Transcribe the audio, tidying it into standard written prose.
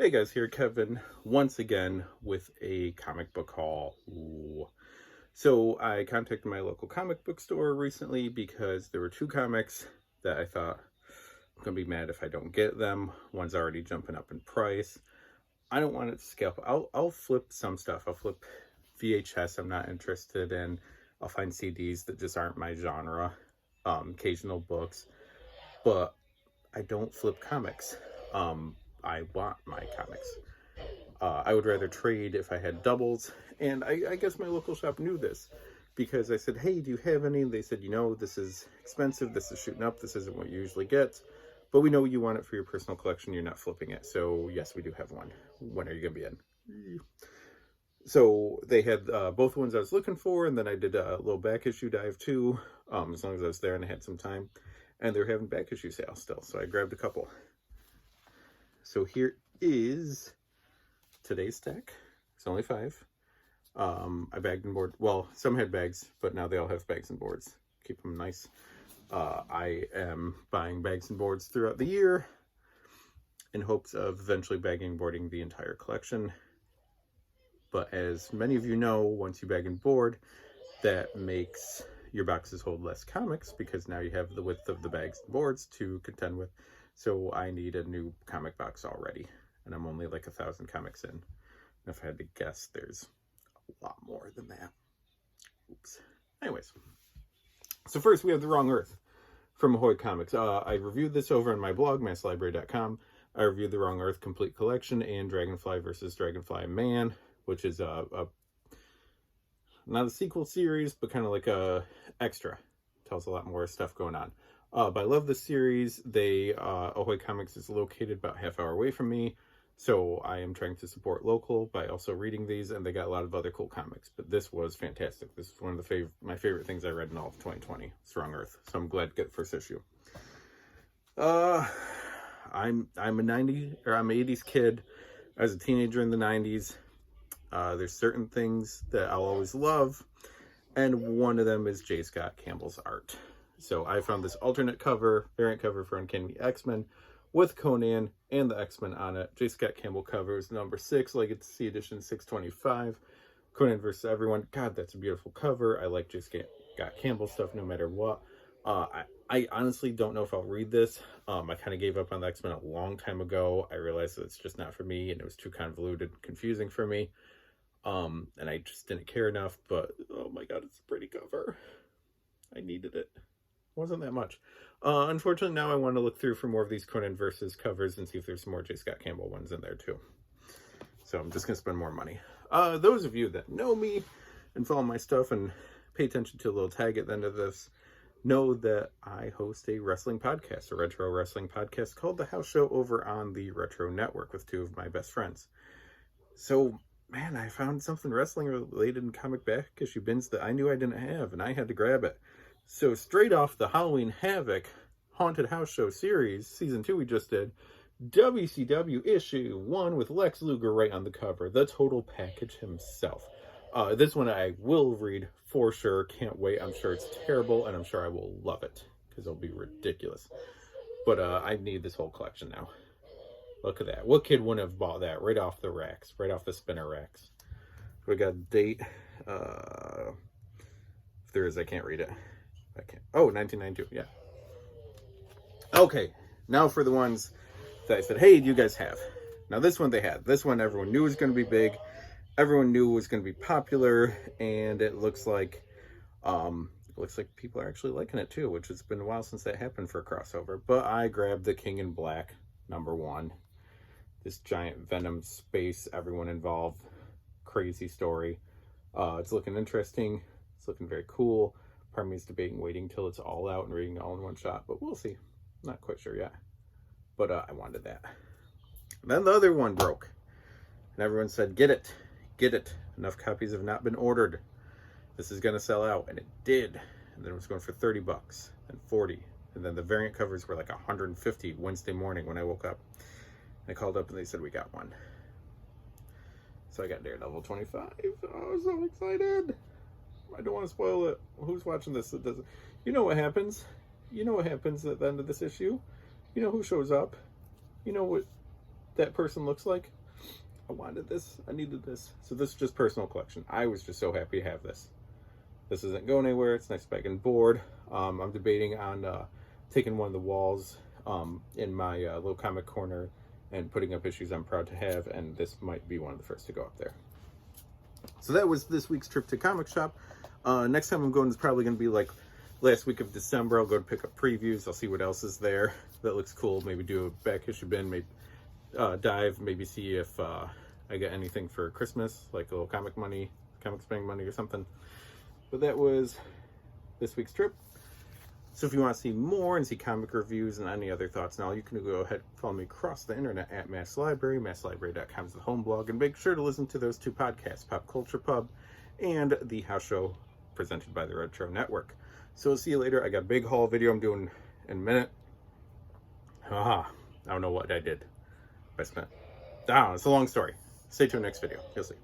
Hey guys, here Kevin once again with a comic book haul. Ooh. So I contacted my local comic book store recently because there were two comics that I thought I'm gonna be mad if I don't get them. One's already jumping up in price. I don't want it to scalp. I'll flip some stuff. I'll flip VHS I'm not interested in. I'll find CDs that just aren't my genre. Occasional books, but I don't flip comics. I want my comics. I would rather trade if I had doubles, and I guess my local shop knew this because I said, hey, do you have any? And they said, this is expensive, this is shooting up, this isn't what you usually get, but we know you want it for your personal collection, you're not flipping it, so yes, we do have one. When are you gonna be in? So they had both ones I was looking for, and then I did a little back issue dive too, as long as I was there and I had some time, and they're having back issue sale still, so I grabbed a couple. So here is today's stack. It's only 5. I bagged and board. Well, some had bags, but now they all have bags and boards. Keep them nice. I am buying bags and boards throughout the year in hopes of eventually bagging and boarding the entire collection. But as many of you know, once you bag and board, that makes your boxes hold less comics because now you have the width of the bags and boards to contend with. So I need a new comic box already, and I'm only like 1,000 comics in. And if I had to guess, there's a lot more than that. Oops. Anyways, so first we have The Wrong Earth from Ahoy Comics. I reviewed this over on my blog, masslibrary.com. I reviewed The Wrong Earth Complete Collection and Dragonfly versus Dragonfly Man, which is not a sequel series, but kind of like a extra. Tells a lot more stuff going on. But I love the series. Ahoy Comics is located about half hour away from me, so I am trying to support local by also reading these, and they got a lot of other cool comics. But this was fantastic. This is one of my favorite things I read in all of 2020. It's Wrong Earth, so I'm glad to get the first issue. I'm an 80s kid. I was a teenager in the 90s. There's certain things that I'll always love, and one of them is J. Scott Campbell's art. So I found this alternate cover, variant cover for Uncanny X-Men with Conan and the X-Men on it. J. Scott Campbell cover is number 6, Legacy Edition 625. Conan versus Everyone. God, that's a beautiful cover. I like J. Scott Campbell stuff no matter what. I honestly don't know if I'll read this. I kind of gave up on the X-Men a long time ago. I realized that it's just not for me, and it was too convoluted and confusing for me. And I just didn't care enough, but oh my god, it's a pretty cover. I needed it. Wasn't that much. Unfortunately, now I want to look through for more of these Conan versus covers and see if there's some more J. Scott Campbell ones in there too. So I'm just going to spend more money. Those of you that know me and follow my stuff and pay attention to a little tag at the end of this know that I host a wrestling podcast, a retro wrestling podcast called The House Show over on the Retro Network with 2 of my best friends. So, man, I found something wrestling related in comic back issue bins that I knew I didn't have, and I had to grab it. So straight off the Halloween Havoc Haunted House Show series, season 2 we just did, WCW issue 1 with Lex Luger right on the cover, the total package himself. This one I will read for sure, can't wait. I'm sure it's terrible, and I'm sure I will love it, because it'll be ridiculous. But I need this whole collection now. Look at that. What kid wouldn't have bought that right off the racks, right off the spinner racks? We got a date. If there is, I can't read it. I can't. Oh, 1992, yeah. Okay, now for the ones that I said, hey, do you guys have? Now this one they had. This one everyone knew was going to be big. Everyone knew it was going to be popular, and it looks like people are actually liking it too, which has been a while since that happened for a crossover. But I grabbed the King in Black, number 1. This giant Venom space, everyone involved, crazy story. It's looking interesting. It's looking very cool. Part of me is debating waiting till it's all out and reading it all in one shot, but we'll see. Not quite sure yet. But I wanted that. Then the other one broke. And everyone said, get it. Get it. Enough copies have not been ordered. This is going to sell out. And it did. And then it was going for 30 bucks and 40. And then the variant covers were like 150 Wednesday morning when I woke up. I called up and they said, we got one. So I got Daredevil 25. I was so excited. I don't want to spoil it. Who's watching this that doesn't? You know what happens. You know what happens at the end of this issue. You know who shows up. You know what that person looks like. I wanted this. I needed this. So this is just personal collection. I was just so happy to have this. This isn't going anywhere. It's nice back and board. I'm debating on taking one of the walls in my little comic corner and putting up issues I'm proud to have, and this might be one of the first to go up there. So that was this week's trip to comic shop. Next time I'm going is probably going to be like last week of December. I'll go to pick up previews. I'll see what else is there that looks cool. Maybe do a back issue bin, maybe dive, maybe see if I get anything for Christmas, like a little comic spending money or something. But that was this week's trip. So if you want to see more and see comic reviews and any other thoughts and all, you can go ahead and follow me across the internet at Mass Library. MassLibrary.com is the home blog. And make sure to listen to those two podcasts, Pop Culture Pub and The House Show, presented by the Retro Network. So I'll see you later. I got a big haul video I'm doing in a minute. I don't know what I did. I spent. It's a long story. Stay tuned next video. You'll see.